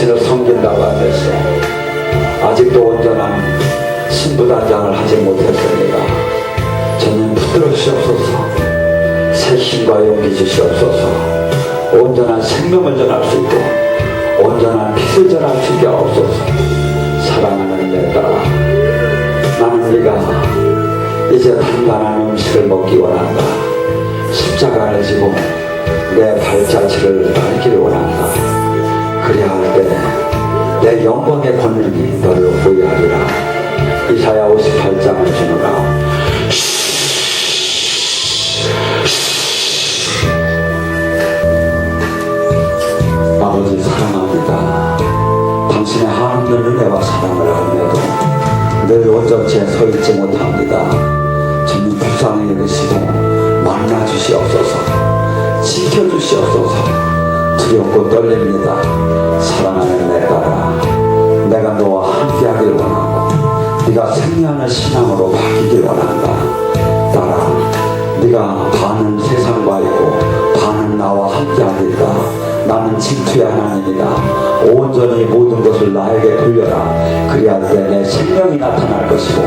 당신을 섬긴다고 하면서 아직도 온전한 신부단장을 하지 못했습니다. 저는 붙들어 주시옵소서. 새 힘과 용기 주시옵소서. 온전한 생명을 전할 수 있고 온전한 빛을 전할 수 있게 하옵소서. 사랑하는 내 딸아, 나는 네가 이제 단단한 음식을 먹기 원한다. 십자가를 지고 내 발자취를 밟기를 원한다. 그래야 할 때 내 영광의 권능이 너를 후회하리라. 이사야 58장을 주노라. 아버지 사랑합니다. 당신의 한없는 은혜와 사랑을 알며도 늘 온전치에 서 있지 못합니다. 주님 불쌍히 여기시고 만나 주시옵소서. 지켜주시옵소서. 두렵고 떨립니다. 사랑하는 내 딸아, 내가 너와 함께하길 원하고 네가 승리하는 신앙으로 바뀌길 원한다. 딸아, 네가 반은 세상과 있고 반은 나와 함께하리다. 나는 진투의 하나님이다. 온전히 모든 것을 나에게 돌려라. 그리할 때 내 생명이 나타날 것이고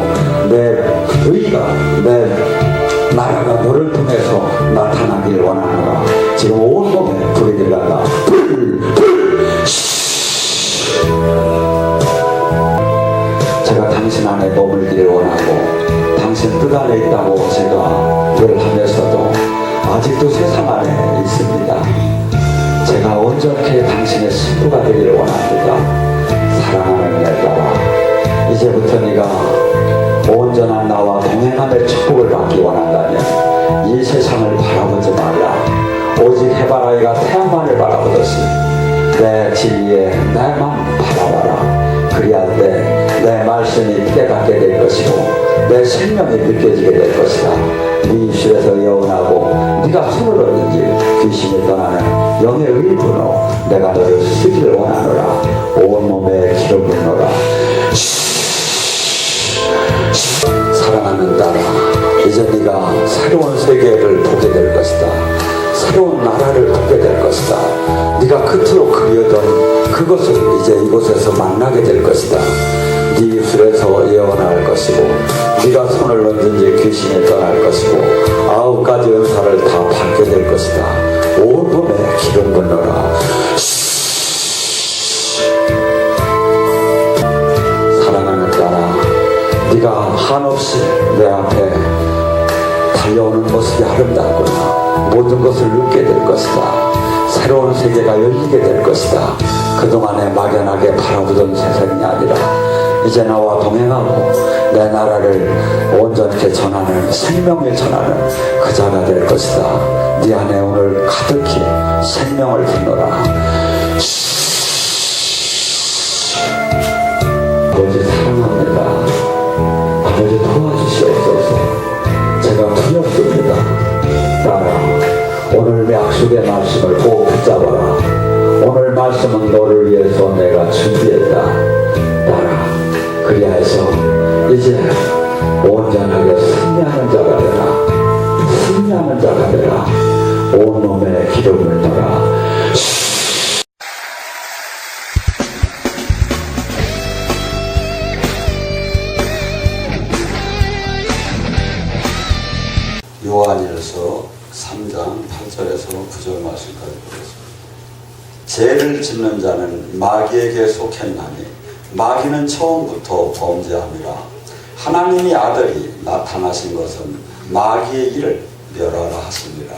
내 의가, 내 나라가 너를 통해서 나타나길 원하노라. 지금 온몸에 불이 들어간다. 불! 제가 당신 안에 머물기를 원하고 당신 뜻 안에 있다고 제가 늘 하면서도 아직도 세상 안에 있습니다. 제가 온전히 당신의 신부가 되기를 원합니다. 사랑하는 내 딸아, 이제부터 네가 온전한 나와 동행함의 축복을 받기 원한다면 이 세상을 바라보지 말라. 오직 해바라기가 태양만을 바라보듯이 내 진리에 나만 바라봐라. 그리할 때 내 말씀이 깨닫게 될 것이고 내 생명이 느껴지게 될 것이다. 네 입술에서 예언하고 네가 손을 얻는지 귀신이 떠나는 영의 의분으로 내가 너를 쓰기를 원하노라. 온몸에 기름 붓노라. 사랑하는 딸아, 이제 네가 새로운 세계를 보게 될 것이다. 새로운 나라를 갖게 될 것이다. 네가 그토록 그리웠던 그것을 이제 이곳에서 만나게 될 것이다. 네 입술에서 예언할 것이고 네가 손을 얹은지 귀신이 떠날 것이고 9가지 은사를 다 받게 될 것이다. 온몸에 기름 붓노라. 사랑하는 딸아, 네가 한없이 내 앞에 달려오는 모습이 아름답구나. 모든 것을 느끼게 될 것이다. 새로운 세계가 열리게 될 것이다. 그동안에 막연하게 바라보던 세상이 아니라 이제 나와 동행하고 내 나라를 온전히 전하는, 생명을 전하는 그 자가 될 것이다. 네 안에 오늘 가득히 생명을 품노라. 아버지 사랑합니다. 아버지 도와주시옵소서. 제가 두렵습니다. 딸아, 오늘 약속의 말씀을 꼭 붙잡아라. 오늘 말씀은 너를 위해서 내가 준비했다. 딸아, 그리하여서 이제 온전하게 승리하는 자가 되라. 승리하는 자가 되라. 온몸에 기름을 넣어라. 요한일서 3장 8절에서 9절 말씀까지 보겠습니다. 죄를 짓는 자는 마귀에게 속했나니 마귀는 처음부터 범죄함이라. 하나님의 아들이 나타나신 것은 마귀의 일을 멸하라 하십니다.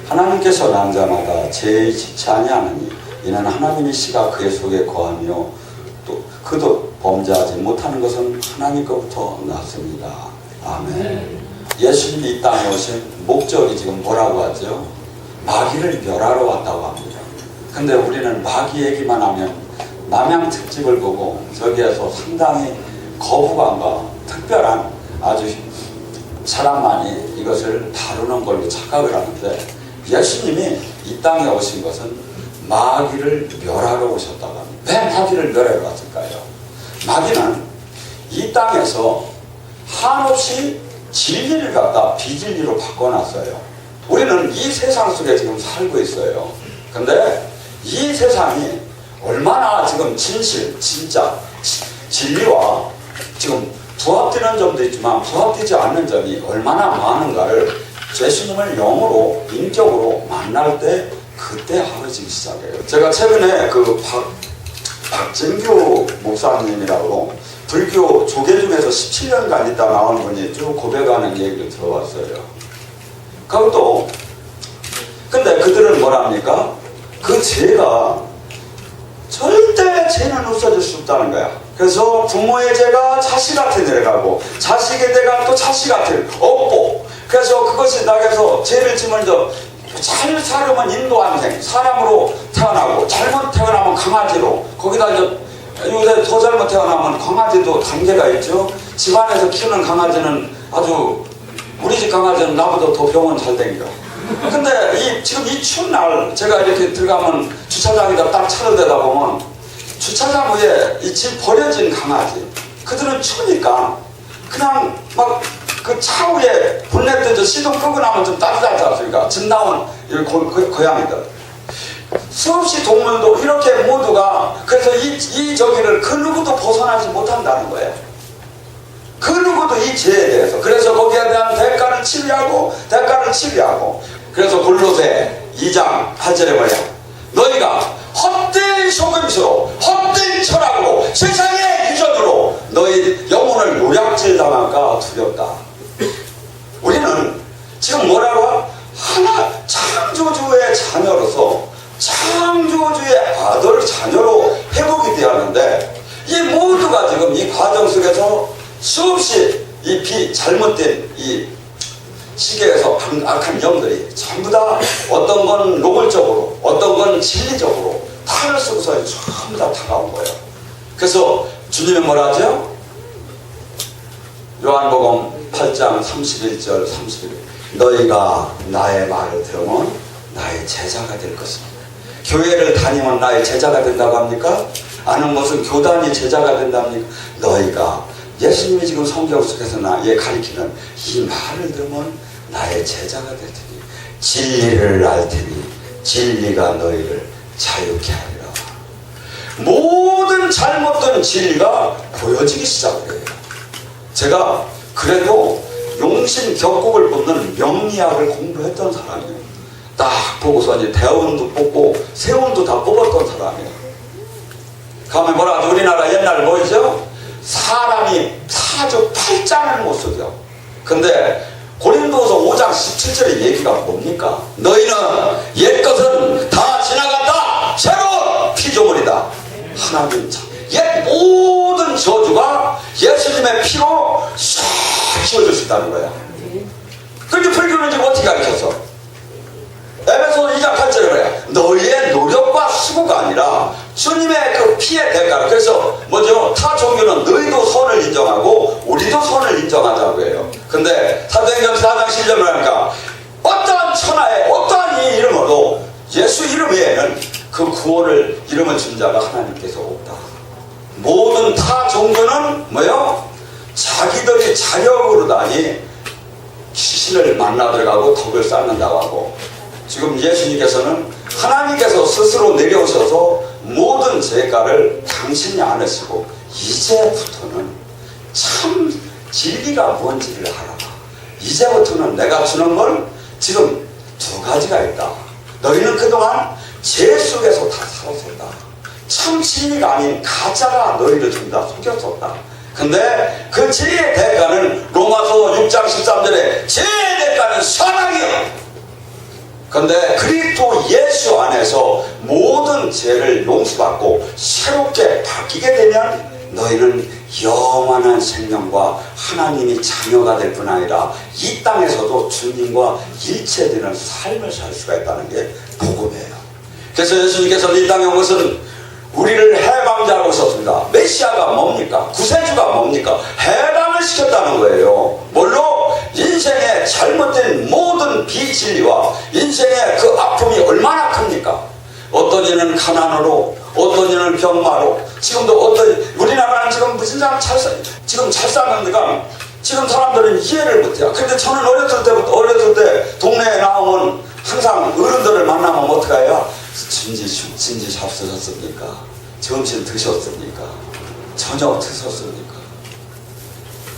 하나님께서 난 자마다 죄에 지치 아니하느니 이는 하나님의 씨가 그의 속에 거하며 또 그도 범죄하지 못하는 것은 하나님께로부터 났습니다. 아멘. 예수님이 이 땅에 오신 목적이 지금 뭐라고 하죠? 마귀를 멸하러 왔다고 합니다. 근데 우리는 마귀 얘기만 하면 남양 특집을 보고 저기에서 상당히 거부감과 특별한 아주 사람만이 이것을 다루는 걸로 착각을 하는데, 예수님이 이 땅에 오신 것은 마귀를 멸하러 오셨다고 합니다. 왜 마귀를 멸하러 왔을까요? 마귀는 이 땅에서 한없이 진리를 갖다 비진리로 바꿔놨어요. 우리는 이 세상 속에 지금 살고 있어요. 근데 이 세상이 얼마나 지금 진실, 진짜, 진리와 지금 부합되는 점도 있지만 부합되지 않는 점이 얼마나 많은가를 예수님을 영으로, 인격으로 만날 때 그때 알아지기 시작해요. 제가 최근에 그 박진규 목사님이라고 불교 조계 중에서 17년간 있다 나온 분이 쭉 고백하는 얘기를 들어봤어요. 그것도 근데 그들은 뭐랍니까? 그 죄가 절대 죄는 없어질 수 없다는 거야. 그래서 부모의 죄가 자식한테 내려가고 자식의 죄가 또 자식한테 없고, 그래서 그것이 나에서 죄를 지면 잘 살으면 인도한생 사람으로 태어나고, 잘못 태어나면 강아지로, 거기다 이제 요새 더 잘못 태어나면 강아지도 단계가 있죠. 집안에서 키우는 강아지는 아주, 우리 집 강아지는 나보다 더 병원 잘 댕겨. 근데 지금 이 추운 날 제가 이렇게 들어가면 주차장에다 딱 차를 대다 보면 주차장 위에 이 집 버려진 강아지, 그들은 추우니까 그냥 막 그 차 위에 본넷 시동 끄고 나면 좀 따뜻하지 않습니까? 집 나온 고양이들, 수없이 동물도 이렇게 모두가, 그래서 저기를 그 누구도 벗어나지 못한다는 거예요. 그 누구도 이 죄에 대해서. 그래서 거기에 대한 대가를 치료하고 그래서 골로새 2장 8절에 뭐야? 너희가 헛된 속임수로 헛된 철학으로 세상의 유전으로 너희 영혼을 노략질 당할까 두렵다. 우리는 지금 뭐라고? 하나 창조주의 자녀로서 창조주의 아들 자녀로 회복이 되었는데, 이 모두가 지금 이 과정 속에서 수없이 잘못된 이 시계에서 악한 영들이 전부 다 어떤 건 노골적으로, 어떤 건 진리적으로 탈을 쓰고서 전부 다 다가온 거예요. 그래서 주님은 뭐라 하죠? 요한복음 8장 31절 31절, 너희가 나의 말을 들으면 나의 제자가 될 것입니다. 교회를 다니면 나의 제자가 된다고 합니까? 아는 무슨 교단이 제자가 된답니까? 너희가, 예수님이 지금 성경 속에서 나의 가리키는 이 말을 들으면 나의 제자가 될 테니 진리를 알 테니 진리가 너희를 자유케 하리라. 모든 잘못된 진리가 보여지기 시작을 해요. 제가 그래도 용신 격국을 뽑는 명리학을 공부했던 사람이에요. 딱 보고서 이제 대운도 뽑고 세운도 다 뽑았던 사람이에요. 그러면 뭐라 하죠? 우리나라 옛날 뭐죠? 사람이 사주 8장을 못 쓰죠. 근데 고린도서 5장 17절의 얘기가 뭡니까? 너희는 옛것은 다 지나갔다, 새로운 피조물이다. 하나님 참, 옛 모든 저주가 예수님의 피로 싹 지워질 수 있다는 거야. 그런데 불교는 지금 어떻게 가르쳤어? 에베소 2장 8절에 그래. 너희의 노력과 수고가 아니라 주님의 그 피의 대가를. 그래서 뭐죠? 타 종교는 너희도 선을 인정하고 우리도 선을 인정하자고 해요. 근데 사도행전 4장 10절을 하니까 어떠한 천하에 어떠한 이 이름으로 예수 이름 외에는 그 구원을 이름을 준 자가 하나님께서 없다. 모든 타 종교는 뭐요? 자기들이 자력으로 다니 귀신을 만나 들어가고 덕을 쌓는다고 하고, 지금 예수님께서는 하나님께서 스스로 내려오셔서 모든 죄가를 당신이 안으시고 이제부터는 참 진리가 뭔지를 알아봐. 이제부터는 내가 주는 건 지금 두 가지가 있다. 너희는 그동안 죄 속에서 다 살았었다. 참 진리가 아닌 가짜가 너희를 준다 속였었다. 근데 그 죄의 대가는 로마서 6장 13절에 죄의 대가는 사랑이요. 근데 그리스도 예수 안에서 모든 죄를 용서받고 새롭게 바뀌게 되면 너희는 영원한 생명과 하나님이 자녀가 될 뿐 아니라 이 땅에서도 주님과 일체되는 삶을 살 수가 있다는 게 복음이에요. 그래서 예수님께서는 이 땅에 온 것은 우리를 해방자로 오셨습니다. 메시아가 뭡니까? 구세주가 뭡니까? 해방을 시켰다는 거예요. 뭘로? 인생의 잘못된 모든 비진리와 인생의 그 아픔이 얼마나 큽니까? 어떤 이는 가난으로, 어떤 이는 병마로, 지금도 우리나라는 지금 무슨 지금 잘 사는 데가 지금 사람들은 이해를 못해요. 근데 저는 어렸을 때 동네에 나오면 항상 어른들을 만나면 어떡해요? 진지 잡수셨습니까? 점심 드셨습니까? 저녁 드셨습니까?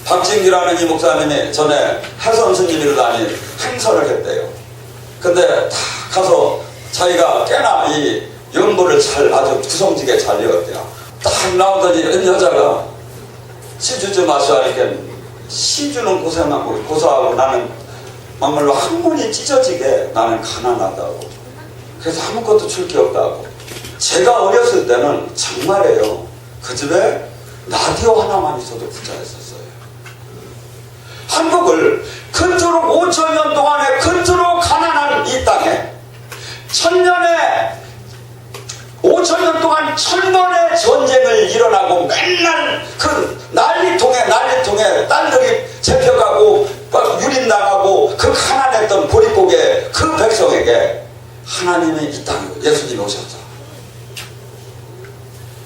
박진규라는 이 목사님이 전에 해선 스님이라니 행선을 했대요. 근데 다 가서 자기가 꽤나 이 연보를 잘 아주 구성지게 잘 이었대요. 딱 나오더니 여자가 시주 좀 마셔 하니까 시주는 고소하고 나는 막말로 항문이 찢어지게 나는 가난하다고. 그래서 아무것도 줄 게 없다고. 제가 어렸을 때는 정말이에요. 그 집에 라디오 하나만 있어도 부자였었어요. 한국을 그토록 5천년 동안에 그토록 가난한 이 땅에 5천년 동안 1000번의 전쟁을 일어나고 맨날 그 난리통에 딸들이 잡혀가고 유린당하고 그 가난했던 보릿고개 그 백성에게 하나님의 이 땅에 예수님이 오셨죠.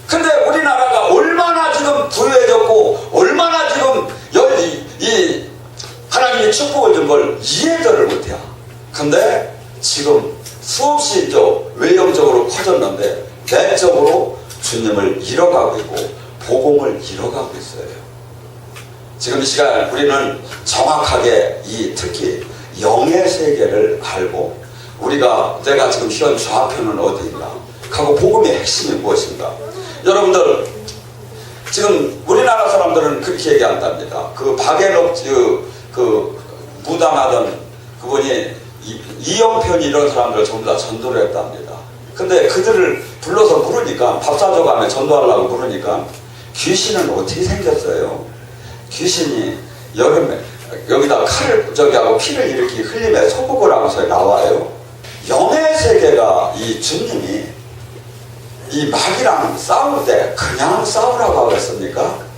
근데 우리나라가 얼마나 지금 부유해졌고 얼마나 지금 이 하나님의 축복을 준 걸 이해들을 못해요. 근데 지금 수없이 외형적으로 커졌는데 내적으로 주님을 잃어가고 있고 복음을 잃어가고 있어요. 지금 이 시간 우리는 정확하게 특히 영의 세계를 알고 내가 지금 현 좌표는 어디인가 하고 복음의 핵심이 무엇인가. 여러분들 지금 우리나라 사람들은 그렇게 얘기한답니다. 그 박앤옥 무당하던 그분이 이영편 이런 사람들 전부 다 전도를 했답니다. 근데 그들을 불러서 물으니까 밥 사줘가며 전도하려고 물으니까 귀신은 어떻게 생겼어요? 귀신이 여름에 여기다 칼을 하고 피를 이렇게 흘림에 소복을 하고서 나와요. 영의 세계가 이 주님이 이 마귀랑 싸울 때 그냥 싸우라고 하겠습니까?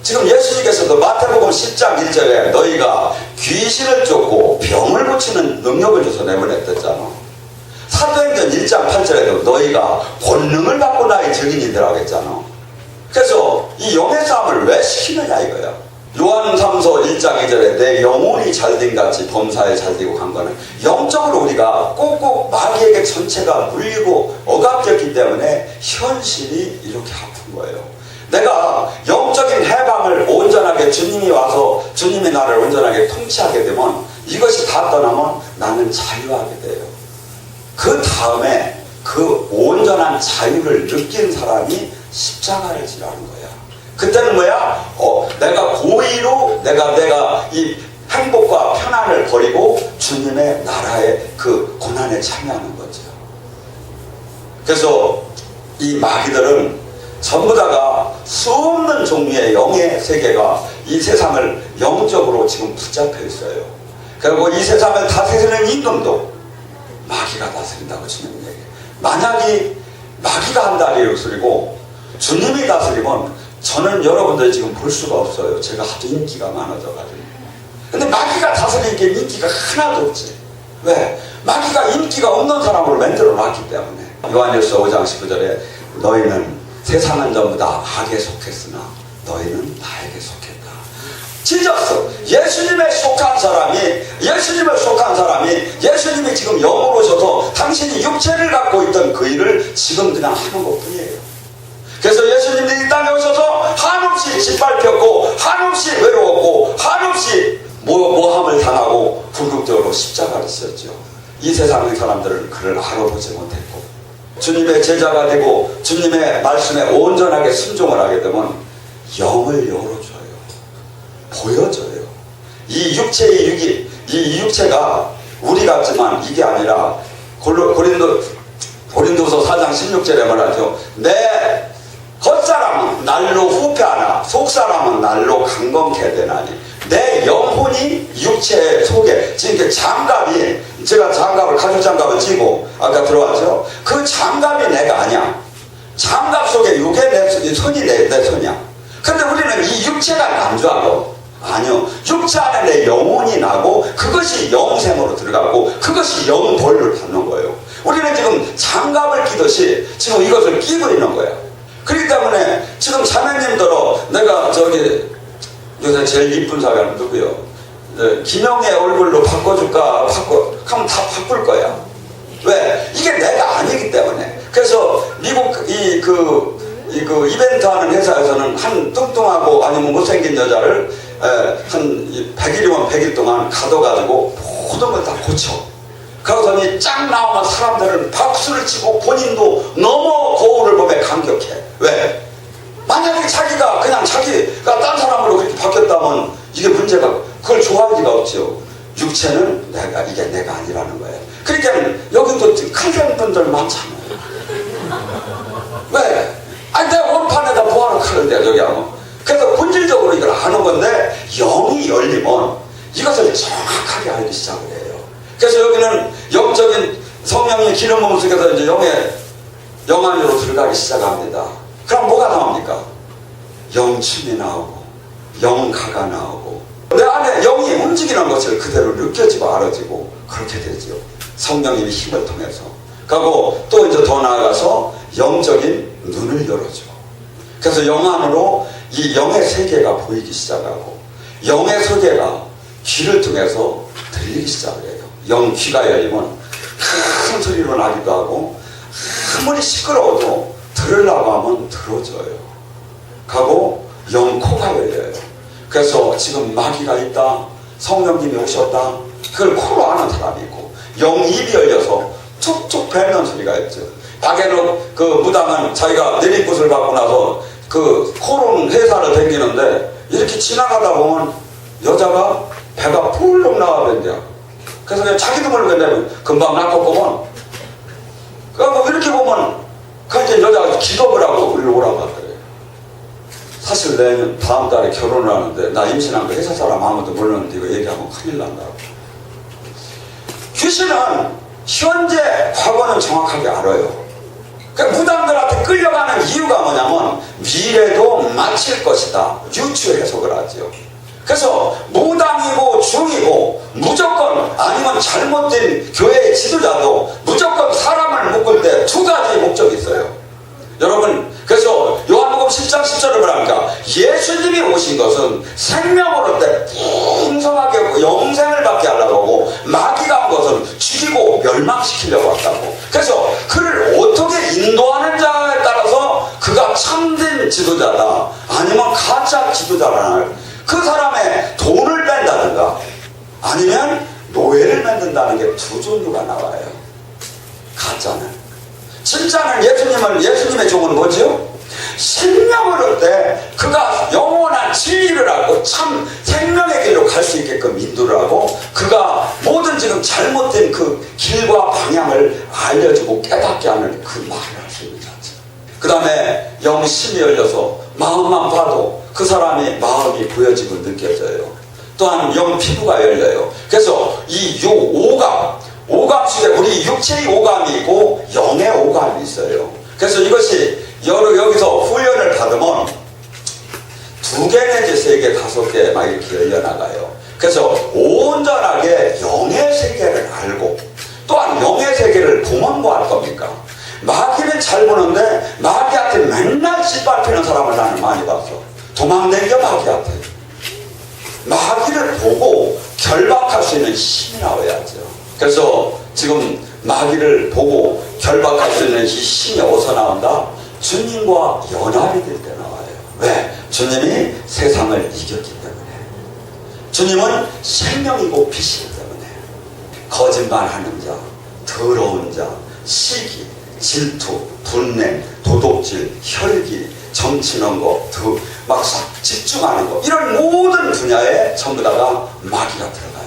지금 예수님께서도 마태복음 10장 1절에 너희가 귀신을 쫓고 병을 고치는 능력을 줘서 내보냈댔잖아. 사도행전 1장 8절에도 너희가 권능을 받고 나의 증인이더라고 했잖아. 그래서 이 영의 싸움을 왜 시키느냐 이거야. 요한삼서 1장 2절에 내 영혼이 잘된 같이 범사에 잘되고 간 거는 영적으로 우리가 꼭꼭 마귀에게 전체가 물리고 억압됐기 때문에 현실이 이렇게 아픈 거예요. 내가 영적인 해방을 온전하게 주님이 와서 주님이 나를 온전하게 통치하게 되면 이것이 다 떠나면 나는 자유하게 돼요. 그 다음에 그 온전한 자유를 느낀 사람이 십자가를 지라는 거야. 그때는 뭐야? 내가 고의로 내가 이 행복과 편안을 버리고 주님의 나라의 그 고난에 참여하는 거죠. 그래서 이 마귀들은 전부 다가 수없는 종류의 영의 세계가 이 세상을 영적으로 지금 붙잡혀 있어요. 그리고 이 세상을 다스리는 임금도 마귀가 다스린다고 주님은 얘기해요. 만약에 마귀가 한다리를 소리고 주님이 다스리면 저는 여러분들 지금 볼 수가 없어요. 제가 하도 인기가 많아져가지고. 근데 마귀가 다스리는 게 인기가 하나도 없지. 왜? 마귀가 인기가 없는 사람으로 만들어 놨기 때문에. 요한일서 5장 19절에 너희는 세상은 전부 다 악에 속했으나 너희는 나에게 속했다. 찢었어. 예수님에 속한 사람이 예수님이 지금 영으로 오셔서 당신이 육체를 갖고 있던 그 일을 지금 그냥 하는 것 뿐이에요. 그래서 예수님이 이 땅에 오셔서 한없이 짓밟혔고 한없이 외로웠고 한없이 모함을 당하고 궁극적으로 십자가를 지었죠. 이 세상의 사람들은 그를 알아보지 못했고 주님의 제자가 되고 주님의 말씀에 온전하게 순종을 하게 되면 영을 열어줘요. 보여줘요. 이 육체가 우리 같지만 이게 아니라 고린도서 4장 16절에 말하죠. 내 겉사람은 날로 후패하나 속사람은 날로 강건케 되나니 내 영혼이 육체 속에 지금 장갑이 제가 가죽 장갑을 찌고 아까 들어왔죠. 그 장갑이 내가 아니야. 장갑 속에 이게 내 손이 내 손이야. 근데 우리는 이 육체가 남주하고 아니요. 육체 안에 내 영혼이 나고 그것이 영생으로 들어가고 그것이 영벌을 받는 거예요. 우리는 지금 장갑을 끼듯이 지금 이것을 끼고 있는 거야. 그렇기 때문에 지금 자매님들어 내가 요새 제일 이쁜 사람 누구요? 김영의 얼굴로 바꿔줄까? 하면 다 바꿀 거야. 왜? 이게 내가 아니기 때문에. 그래서 미국 그 이벤트 하는 회사에서는 한 뚱뚱하고 아니면 못생긴 여자를 한 100일이면 100일 동안 가둬가지고 모든 걸 다 고쳐. 그러더니 쫙 나오면 사람들은 박수를 치고 본인도 너무 거울을 보며 감격해. 왜? 만약에 자기가 그냥 자기가 딴 사람으로 그렇게 바뀌었다면 이게 문제가, 그걸 좋아할 리가 없죠. 육체는 이게 내가 아니라는 거예요. 그러니까 여기도 큰 사람들 많잖아요. 왜? 아니 내가 원판에다 뭐하러 가는데 여기 하고. 그래서 본질적으로 이걸 아는 건데 영이 열리면 이것을 정확하게 알기 시작을 해요. 그래서 여기는 영적인 성령의 기름 부음 속에서 이제 영 안으로 들어가기 시작합니다. 그럼 뭐가 나옵니까? 영춤이 나오고 영가가 나오고 내 안에 영이 움직이는 것을 그대로 느껴지고 알아지고 그렇게 되죠. 성령님의 힘을 통해서. 그리고 또 이제 더 나아가서 영적인 눈을 열어줘. 그래서 영 안으로 이 영의 세계가 보이기 시작하고 영의 세계가 귀를 통해서 들리기 시작해요. 영 귀가 열리면 큰 소리로 나기도 하고 아무리 시끄러워도 들으려고 하면 들어줘요. 가고 영 코가 열려요. 그래서 지금 마귀가 있다, 성령님이 오셨다, 그걸 코로 아는 사람이 있고 영 입이 열려서 툭툭 뱉는 소리가 있죠. 박에는 그 무당은 자기가 내리꽃을 받고 나서 그 코로는 회사를 댕기는데 이렇게 지나가다 보면 여자가 배가 폴록 나와버린대요. 그래서 그냥 자기도 모르겠네. 금방 낳고 보면 그래서 이렇게 보면 그 이제 여자가 기도를 하고 일로 오라고 하더래요. 사실 내년 다음 달에 결혼을 하는데 나 임신한 거 회사 사람 아무도 모르는데 이거 얘기하면 큰일 난다고. 귀신은 현재 과거는 정확하게 알아요. 그러니까 무당들한테 끌려가는 이유가 뭐냐면 미래도 마칠 것이다. 유추 해석을 하죠. 그래서 무당이고 중이고 무조건 아니면 잘못된 교회의 지도자도 무조건 사람을 묶을 때 두 가지 목적이 있어요. 여러분, 그래서 요한복음 10장 10절을 뭐랍니까? 예수님이 오신 것은 생명을 얻되 풍성하게 영생을 받게 하려고 하고 마귀가 온 것은 죽이고 멸망시키려고 왔다고. 그래서 그를 어떻게 인도하는 자에 따라서 그가 참된 지도자다 아니면 가짜 지도자라는 그 사람의 돈을 뺀다든가 아니면 노예를 만든다는 게 두 종류가 나와요. 가짜는. 진짜는 예수님의 종은 뭐죠? 생명을 얻되 그가 영원한 진리를 알고 참 생명의 길로 갈 수 있게끔 인도를 하고 그가 모든 지금 잘못된 그 길과 방향을 알려주고 깨닫게 하는 그 말을 할 수 있는 자체. 그 다음에 영심이 열려서 마음만 봐도 그 사람의 마음이 보여지고 느껴져요. 또한 영 피부가 열려요. 그래서 이 오감 속에 우리 육체의 오감이 있고 영의 오감이 있어요. 그래서 이것이 여기서 훈련을 받으면 2개 내지 3개, 5개 막 이렇게 열려나가요. 그래서 온전하게 영의 세계를 알고 또한 영의 세계를 보면 뭐 할 겁니까? 마귀는 잘 보는데 마귀한테 맨날 짓밟히는 사람을 나는 많이 봤어. 도망다니겨 마귀한테. 마귀를 보고 결박할 수 있는 힘이 나와야죠. 그래서 지금 마귀를 보고 결박할 수 있는 이 힘이 어디서 나온다? 주님과 연합이 될 때 나와요. 왜? 주님이 세상을 이겼기 때문에. 주님은 생명이고 빛이기 때문에. 거짓말하는 자, 더러운 자, 시기, 질투, 분냄, 도둑질, 혈기, 정치는 거, 막 집중하는 거, 이런 모든 분야에 전부 다가 마귀가 들어가요.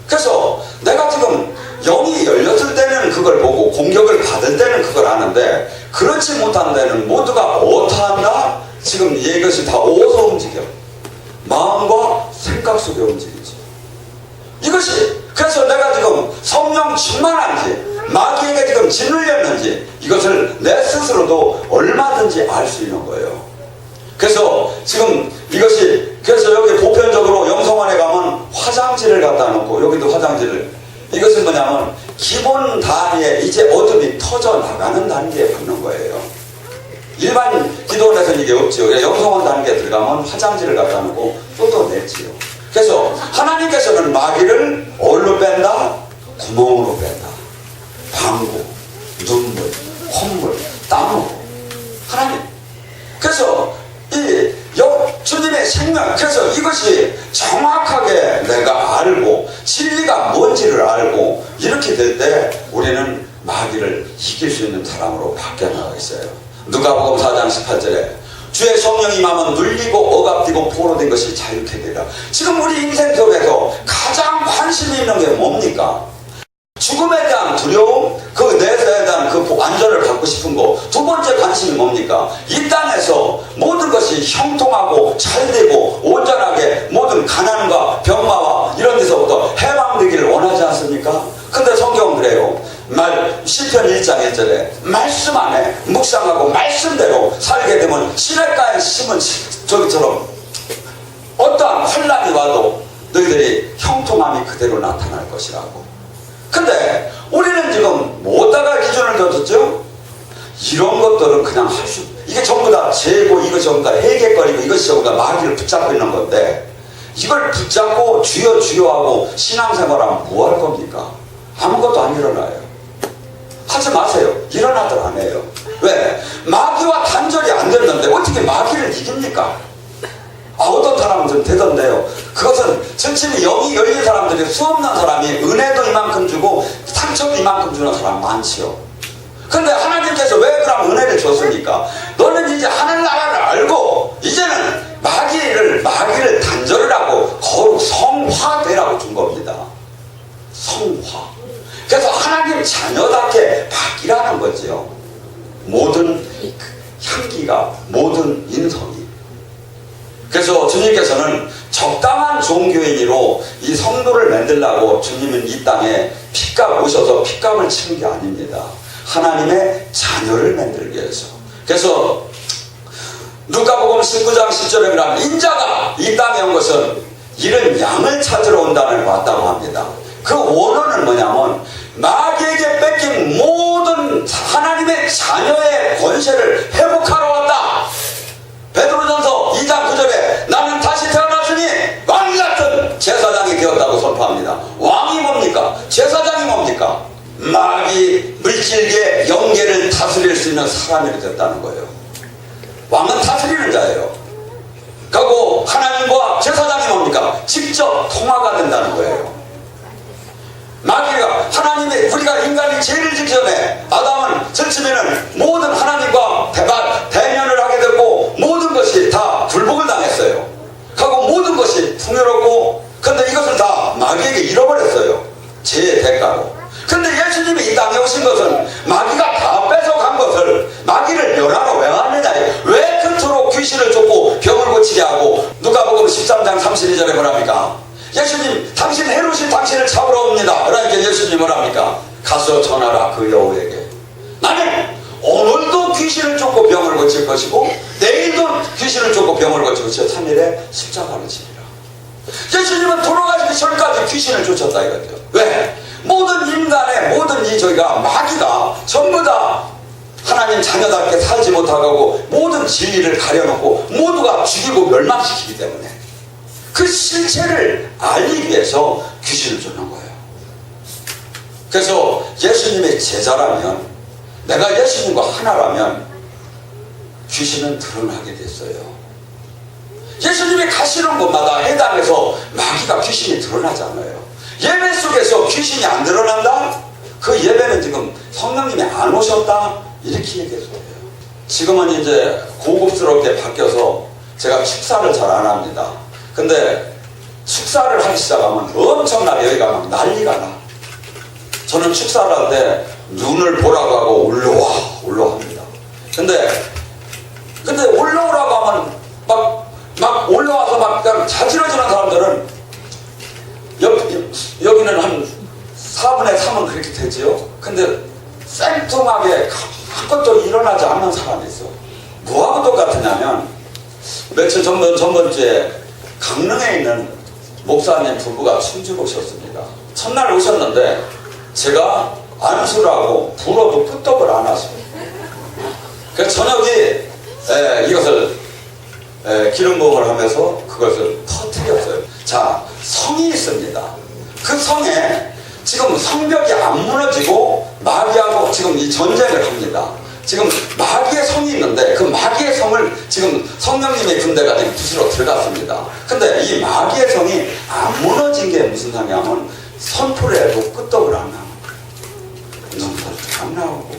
그래서 내가 지금 영이 열렸을 때는 그걸 보고 공격을 받을 때는 그걸 아는데 그렇지 못한 데는 모두가 어떠한다? 지금 이것이 다 어디서 움직여? 마음과 생각 속에 움직이지. 이것이 그래서 내가 지금 성령 충만한지 마귀에게 지금 짓눌렸는지 이것을 내 스스로도 얼마든지 알 수 있는 거예요. 그래서 지금 이것이 그래서 여기 보편적으로 영성원에 가면 화장지를 갖다 놓고 여기도 화장지를 이것은 뭐냐면 기본 단위에 이제 어둠이 터져 나가는 단계에 붙는 거예요. 일반 기도원에서는 이게 없지요. 영성원 단계에 들어가면 화장지를 갖다 놓고 쏟아냈지요. 그래서 하나님께서는 마귀를 어디로 뺀다? 구멍으로 뺀다. 방구, 눈물, 콧물 우리는 마귀를 이길 수 있는 사람으로 바뀌어 나가 있어요. 누가복음 4장 18절에 주의 성령이 임하면 눌리고 억압되고 포로된 것이 자유케 되리라. 지금 우리 인생 속에서 가장 관심이 있는 게 뭡니까? 죽음에 대한 두려움, 그 내세에 대한 그 안전을 받고 싶은 거. 두 번째 관심이 뭡니까? 이 땅에서 모든 것이 형통하고 잘되고 온전하게 모든 가난과 병마와 이런 데서부터 해방되기를 원하지 않습니까? 근데 성경은 그래요. 시편 1장 1절에 말씀 안에 묵상하고 말씀대로 살게 되면 시냇가에 심은 저기처럼 어떠한 환란이 와도 너희들이 형통함이 그대로 나타날 것이라고. 근데 우리는 지금 뭐다가 기준을 뒀었죠? 이런 것들은 그냥 할 수, 이게 전부 다 죄고 이거 전부 다 해결거리고 이것이 전부 다 마귀를 붙잡고 있는 건데, 이걸 붙잡고 주여 주여 하고 신앙생활하면 뭐 할 겁니까? 아무것도 안 일어나요. 하지 마세요. 일어나들 안 해요. 왜? 마귀와 단절이 안 됐는데 어떻게 마귀를 이깁니까? 어떤 사람은 좀 되던데요. 그것은 전체는 영이 열린 사람들이 수없는 사람이 은혜도 이만큼 주고 상처도 이만큼 주는 사람 많지요. 근데 하나님께서 왜 그럼 은혜를 줬습니까? 너는 이제 하늘 나라를 알고 이제는 마귀를 단절을 하고 거룩 성화되라고 준 겁니다. 성화. 그래서 하나님 자녀답게 바뀌라는 거죠. 모든 향기가, 모든 인성이. 그래서 주님께서는 적당한 종교인으로 이 성도를 만들려고 주님은 이 땅에 핏값 오셔서 핏값을 치는 게 아닙니다. 하나님의 자녀를 만들기 위해서. 그래서 누가복음 19장 10절에 보면 인자가 이 땅에 온 것은 이런 양을 찾으러 온다는 왔다고 합니다. 그 원어는 뭐냐면 마귀에게 뺏긴 모든 하나님의 자녀의 권세를 회복하러 왔다. 베드로전서 2장 9절에 나는 다시 태어났으니 왕 같은 제사장이 되었다고 선포합니다. 왕이 뭡니까? 제사장이 뭡니까? 마귀 물질계 영계를 다스릴 수 있는 사람이 됐다는 거예요. 왕은 다스리는 자예요. 그리고 하나님과 제사장이 뭡니까? 직접 통화가 된다는 거예요. 마귀가 하나님의, 우리가 인간이 죄를 지기 전에 아담은 절침에는 모든 하나님과 대면을 하게 됐고 모든 것이 다 굴복을 당했어요. 하고 모든 것이 풍요롭고, 근데 이것을 다 마귀에게 잃어버렸어요. 죄의 대가로. 근데 예수님이 이 땅에 오신 것은 마귀가 다 뺏어간 것을, 마귀를 멸하러 왜 왔느냐, 왜 그토록 귀신을 쫓고 병을 고치게 하고. 누가복음 13장 32절에 뭐랍니까? 예수님, 당신 헤롯이 당신을 잡으러 옵니다. 그러니까 예수님 뭐랍니까? 가서 전하라 그 여우에게 나는 오늘도 귀신을 쫓고 병을 고칠 것이고 내일도 귀신을 쫓고 병을 고치고 제 3일에 십자가를 지리라. 예수님은 돌아가시기 전까지 귀신을 쫓았다 이거죠. 왜? 모든 인간의 모든 저희가 마귀가 전부 다 하나님 자녀답게 살지 못하고 모든 진리를 가려놓고 모두가 죽이고 멸망시키기 때문에 그 실체를 알리기 위해서 귀신을 쫓는 거예요. 그래서 예수님의 제자라면, 내가 예수님과 하나라면 귀신은 드러나게 됐어요. 예수님이 가시는 곳마다 해당해서 마귀가 귀신이 드러나잖아요. 예배 속에서 귀신이 안 드러난다? 그 예배는 지금 성령님이 안 오셨다? 이렇게 얘기해서 돼요. 지금은 이제 고급스럽게 바뀌어서 제가 축사를 잘 안 합니다. 근데 축사를 하기 시작하면 엄청나게 여기가 막 난리가 나. 저는 축사를 할 때 눈을 보라고 하고 올라와 합니다. 근데 올라오라고 하면 막 올라와서 막 그냥 자지러지는 사람들은 여기는 한 4분의 3은 그렇게 되지요. 근데 생뚱하게 아무것도 일어나지 않는 사람이 있어. 뭐하고 똑같으냐면 며칠 전번주에 강릉에 있는 목사님 부부가 숨지고 오셨습니다. 첫날 오셨는데 제가 안수를 하고 불어도 끄떡을 안 하세요. 그래서 저녁에 이것을 기름 부음을 하면서 그것을 터뜨렸어요. 자, 성이 있습니다. 그 성에 지금 성벽이 안 무너지고 마귀하고 지금 이 전쟁을 합니다. 지금 마귀의 성이 있는데 그 마귀의 성을 지금 성령님의 군대가 지금 부수러 들어갔습니다. 근데 이 마귀의 성이 안 무너진 게 무슨 상이냐면 선포를 해도 끄떡을 안 하는 거예요. 하고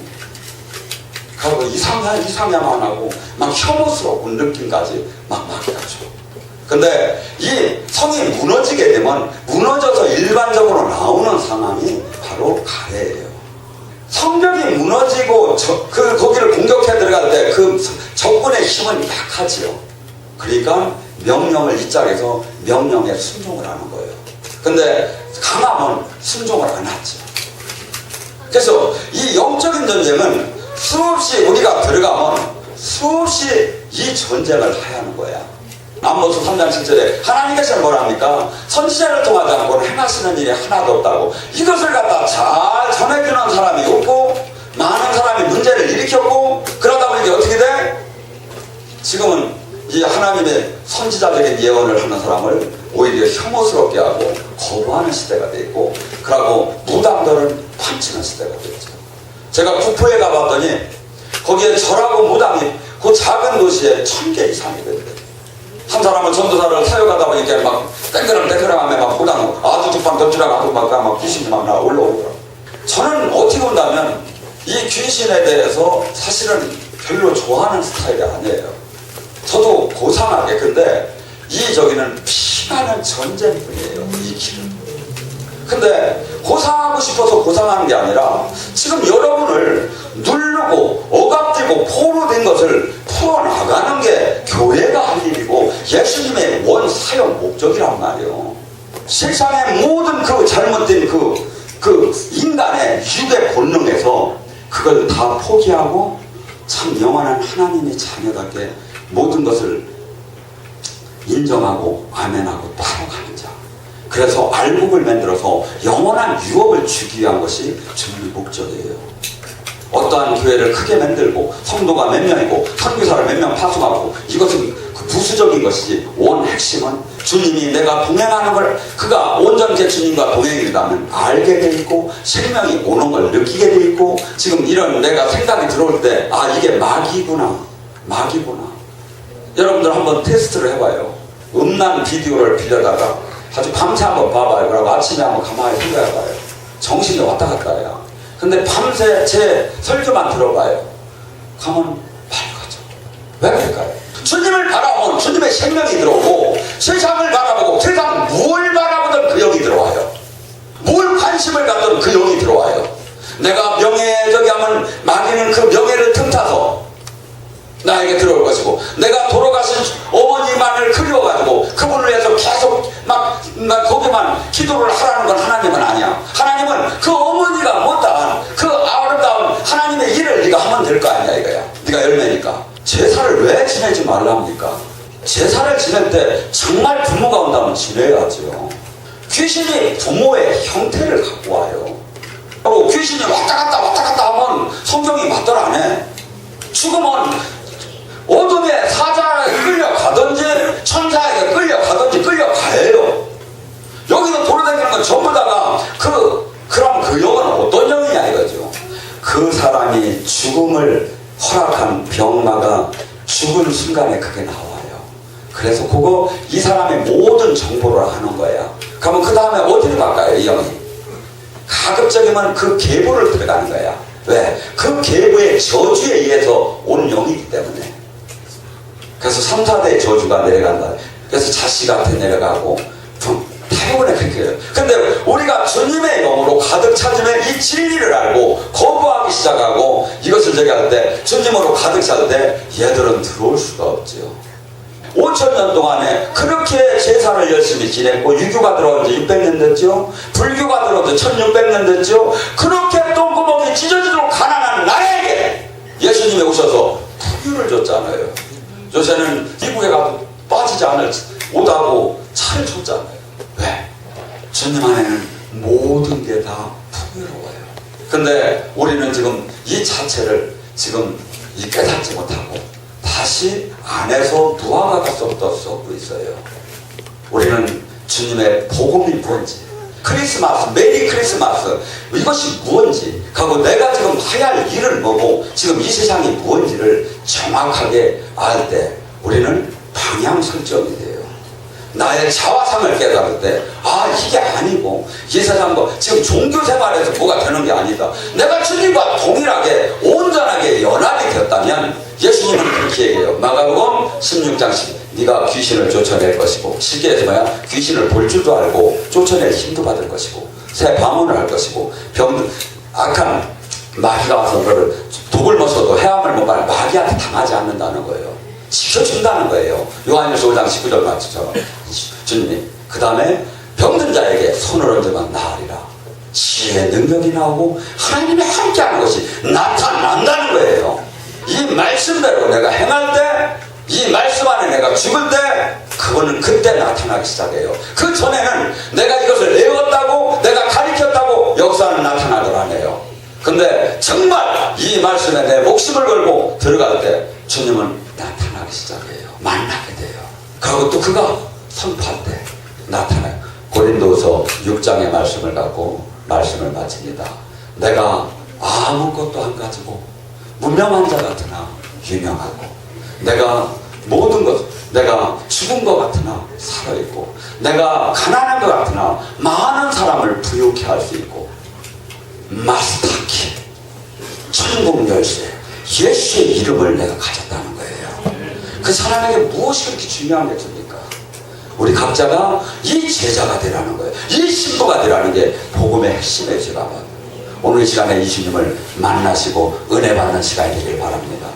그리고 이상야만 하고 막 혐오스러운 느낌까지 막 맡겨죠. 근데 이 성이 무너지게 되면 무너져서 일반적으로 나오는 상황이 바로 가래예요. 성벽이 무너지고 거기를 공격해 들어갈 때 그 적군의 힘은 약하지요. 그러니까 명령을 이 짝에서 명령에 순종을 하는 거예요. 근데 강함은 순종을 안 하죠. 그래서 이 영적인 전쟁은 수없이 우리가 들어가면 수없이 이 전쟁을 해야 하는 거야. 남모서 3장 7절에 하나님께서는 뭐랍니까? 선지자를 통하지 않고는 행하시는 일이 하나도 없다고. 이것을 갖다 잘 전해주는 사람이 없고 많은 사람이 문제를 일으켰고 그러다 보니까 어떻게 돼? 지금은 이 하나님의 선지자적인 예언을 하는 사람을 오히려 혐오스럽게 하고 거부하는 시대가 돼 있고 그러고 무당들은 판치는 시대가 됐죠. 제가 국포에 가봤더니 거기에 절하고 무당이 그 작은 도시에 1000개 이상이거든요. 한 사람은 전도사를 사역하다 보니까 막 땡그랑하며 막 무당 아주 죽방 던지라고 하고 막 귀신이 막 올라오더라고요. 저는 어떻게 본다면 이 귀신에 대해서 사실은 별로 좋아하는 스타일이 아니에요. 저도 고상하게. 근데 저기는 피나는 전쟁뿐이에요. 이 길은. 근데 고상하고 싶어서 고상하는 게 아니라 지금 여러분을 누르고 억압되고 포로된 것을 풀어나가는 게 교회가 할 일이고 예수님의 원 사역 목적이란 말이에요. 세상의 모든 그 잘못된 그 인간의 육의 본능에서 그걸 다 포기하고 참 영원한 하나님의 자녀답게 모든 것을 인정하고 아멘하고 따라가는 자. 그래서 알곡을 만들어서 영원한 유업을 주기 위한 것이 주님의 목적이에요. 어떠한 교회를 크게 만들고 성도가 몇 명이고 선교사를 몇 명 파송하고 이것은 그 부수적인 것이지 원 핵심은 주님이 내가 동행하는 걸 그가 온전케 주님과 동행이라면 알게 돼 있고 생명이 오는 걸 느끼게 돼 있고 지금 이런 내가 생각이 들어올 때 아 이게 마귀구나. 여러분들 한번 테스트를 해봐요. 음란 비디오를 빌려다가 아주 밤새 한번 봐봐요. 그리고 아침에 한번 가만히 생각해봐요. 정신이 왔다 갔다 해요. 근데 밤새 제 설교만 들어봐요. 가면 밝아져. 왜 그럴까요? 주님을 바라보면 주님의 생명이 들어오고 세상을 바라보고 세상 뭘 바라보든 그 영이 들어와요. 뭘 관심을 갖든 그 영이 들어와요. 내가 명예적이 하면 마귀는 그 명예를 틈타서 나에게 들어올 것이고 내가 돌아가신 어머니만을 그리워가지고 그분을 위해서 계속 막 거기만 기도를 하라는 건 하나님은 아니야. 하나님은 그 어머니가 못다한 그 아름다운 하나님의 일을 네가 하면 될 거 아니야 이거야. 네가 열매니까. 제사를 왜 지내지 말랍니까? 제사를 지낼 때 정말 부모가 온다면 지내야죠. 귀신이 부모의 형태를 갖고 와요. 그리고 귀신이 왔다 갔다 하면 성경이 맞더라 안 해. 죽으면 어둠의 사자에게 끌려가든지 천사에게 끌려가든지 끌려가요. 여기서 돌아다니는 건 전부 다가 그럼 그 영은 어떤 영이냐 이거죠. 그 사람이 죽음을 허락한 병마가 죽은 순간에 그게 나와요. 그래서 그거 이 사람의 모든 정보를 하는 거야. 그러면 그 다음에 어디로 갈까요 이 영이? 가급적이면 그 계보를 들어가는 거야. 왜? 그 계보의 저주에 의해서 온 영이기 때문에. 그래서 3, 4대의 저주가 내려간다. 그래서 자식한테 내려가고 대부분에 그렇게 해요. 근데 우리가 주님의 영으로 가득 차지면 이 진리를 알고 거부하기 시작하고 이것을 저기 할 때 주님으로 가득 찰 때 얘들은 들어올 수가 없죠. 5000년 동안에 그렇게 제사를 열심히 지냈고 유교가 들어온 지 600년 됐죠. 불교가 들어온 지 1600년 됐죠. 그렇게 똥구멍이 찢어지도록 가난한 나에게 예수님이 오셔서 풍요를 줬잖아요. 요새는 미국에 가도 빠지지 않을 옷하고 차를 줬잖아요. 왜? 주님 안에는 모든 게 다 풍요로워요. 근데 우리는 지금 이 자체를 지금 깨닫지 못하고 다시 안에서 무화과가 썩고 있어요. 우리는 주님의 복음이 뭔지, 크리스마스, 메리 크리스마스 이것이 무엇인지, 그리고 내가 지금 해야 할 일은 뭐고 지금 이 세상이 무엇인지를 정확하게 알 때 우리는 방향 설정이 돼요. 나의 자화상을 깨달을 때 이게 아니고 이 세상도 지금 종교 생활에서 뭐가 되는 게 아니다. 내가 주님과 동일하게 온전하게 연합이 되었다면 예수님은 그렇게 얘기해요. 마가복음 16장 10 네가 귀신을 쫓아낼 것이고 실제에서 뭐야? 귀신을 볼 줄도 알고 쫓아낼 힘도 받을 것이고 새 방언을 할 것이고 악한 마귀가 와서 너를 독을 먹어도 해함을 못 받아 마귀한테 당하지 않는다는 거예요. 지켜준다는 거예요. 요한일서 5장 19절 맞죠? 주님이 그 다음에 병든 자에게 손을 얹으면 나으리라. 지혜의 능력이 나오고 하나님이 함께하는 것이 나타난다는 거예요. 이 말씀대로 내가 행할 때, 이 말씀 안에 내가 죽을 때 그거는 그때 나타나기 시작해요. 그 전에는 내가 이것을 외웠다고 내가 가르쳤다고 역사는 나타나질 않아요. 근데 정말 이 말씀에 내 목숨을 걸고 들어갈 때 주님은 나타나기 시작해요. 만나게 돼요. 그리고 또 그가 선포할 때 나타나요. 고린도서 6장의 말씀을 갖고 말씀을 마칩니다. 내가 아무것도 안 가지고 무명한 자 같으나 유명하고 내가 모든 것, 내가 죽은 것 같으나 살아있고 내가 가난한 것 같으나 많은 사람을 부유케 할 수 있고 마스터키 천국 열쇠 예수의 이름을 내가 가졌다는 거예요. 그 사람에게 무엇이 그렇게 중요한 게 있습니까? 우리 각자가 이 제자가 되라는 거예요. 이 신부가 되라는 게 복음의 핵심의 시간은 오늘 이 시간에 예수님을 만나시고 은혜 받는 시간이 되길 바랍니다.